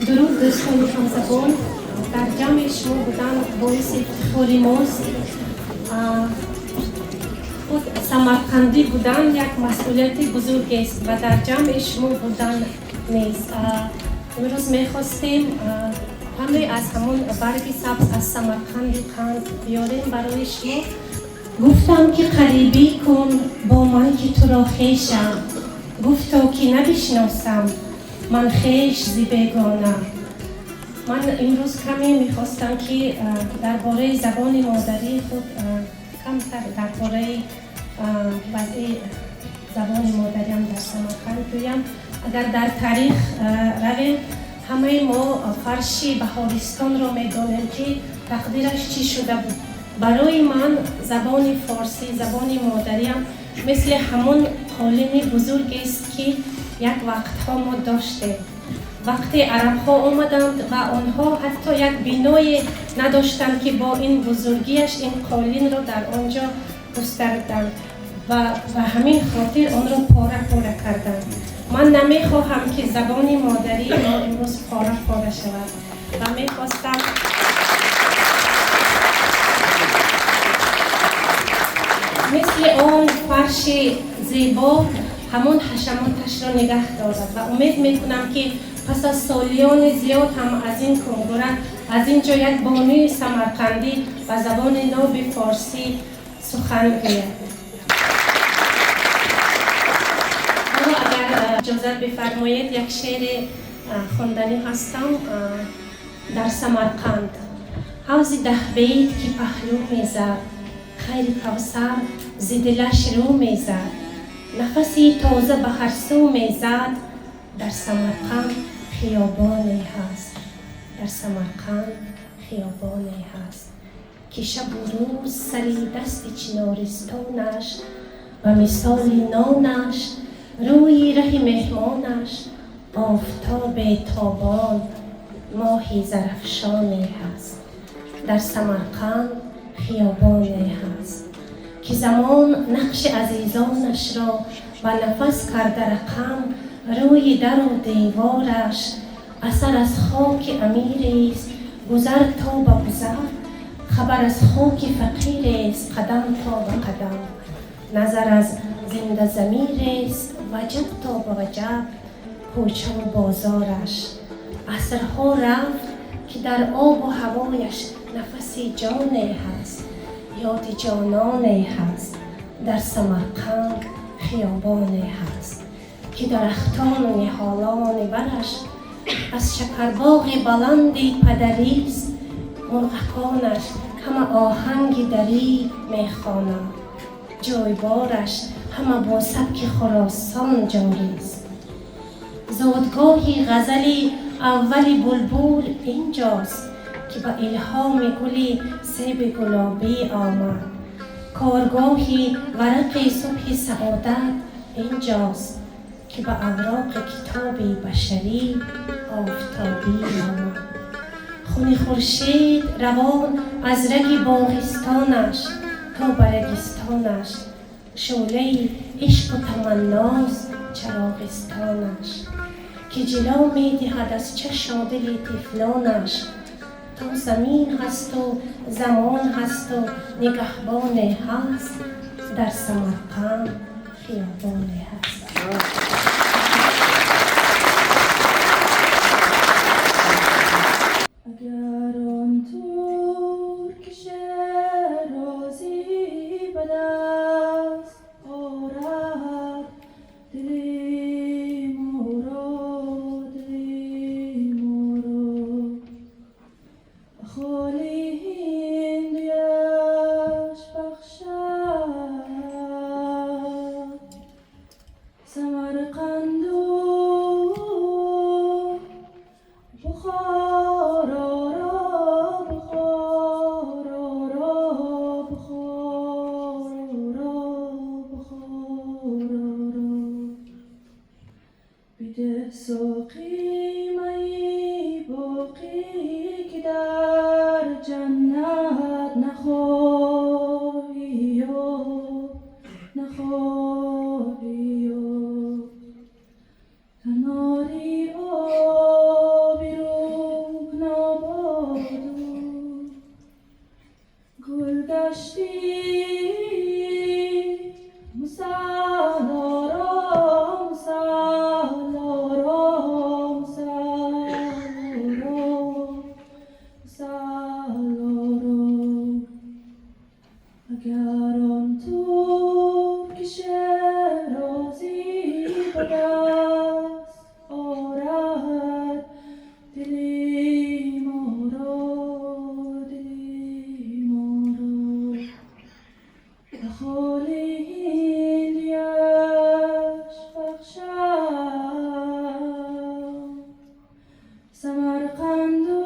درود دوستان همزبان، در جمع شما بودن باعث افتخار ماست. خود سمرقندی بودن یک مسئولیت بزرگ است و در جمع شما بودن نیست. امروز میخواستیم همه از همون برگ سبز از سمرقند قند بیاریم برای شما. گفتم که قریبی کن با من که تو را خویشم، گفتا که نبشناسم من خویش ز بیگانه. من امروز کمی میخواستم که درباره زبان مادری خود کمتر درباره وضع زبان مادریم در سمرقند گویم. اگر در تاریخ رویم، همه ما فرش بهارستان را میدانیم که تقدیرش چی شده بود. برای من زبان فارسی، زبان مادریم مثل همون قالین بزرگ است که یک وقتها ما داشتیم. وقتی عرب‌ها آمدند و آنها حتی یک بینای نداشتند که با این بزرگیش این قالین را در آنجا گستردند و همین خاطر آن را پاره پاره کردند. من نمیخواهم که زبان مادری ما امروز پاره پاره شود و میخواستم مثل آن فرش زیبا همون حشماتش را نگه دارد و امید میکنم که پس از سالیان زیاد هم از این کنگره از اینجا یک بانوی سمرقندی و زبان ناب فارسی سخن گوید. اما اگر اجازه بفرمایید یک شعر خواندنی هستم. در سمرقند حوض 10 بیت که پهلو میزد، خیر کوثر ز دلش رو میزد، نفسی تازه به هر سو میزد. در سمرقند خیابانی هست، در سمرقند خیابانی هست که شب و روز سری دست چنارستانش و مثال نانش روی ره مهمانش آفتاب تابان ماهی زرفشانی هست. در سمرقند خیابانی هست که زمان نقش عزیزانش را و نفس کرده رقم، روی در و دیوارش اثر از خاک امیر است گذر تا به گذر، خبر از خاک فقیر است قدم تا به قدم، نظر از زنده ضمیر است وجب تا به وجب کوچه و بازارش. عصرها رفت که در آب و هوایش نفسی جانی هست، یاد جانانی هست. در سمرقند خیابانی هست که درختان و نهالان برش از شکرباغ بلندی پدری است، مرغکانش همه آهنگ دری میخوانند، جایبارش همه با سبک خراسان جاری است. زادگاهی غزلی اولی بلبل اینجاست که به الهام گلی سیب گلابی آمد، کارگاهی ورق صبح سعادت اینجاست که به اوراق کتاب بشری آفتابی آمد. خون خورشید روان از رگ باغستانش تا به رگستانش، شعله عشق و تمناست چراغستانش که جلو می دهد از چشم و دل طفلانش. تا زمین هست و زمان هست و نگهبانی هست، در سمرقند خیابانی هست. اگر آن ترک شیرازی به دست آرد، دلی مراد دلی مراد خالی هندویش بخشد، سمرقند و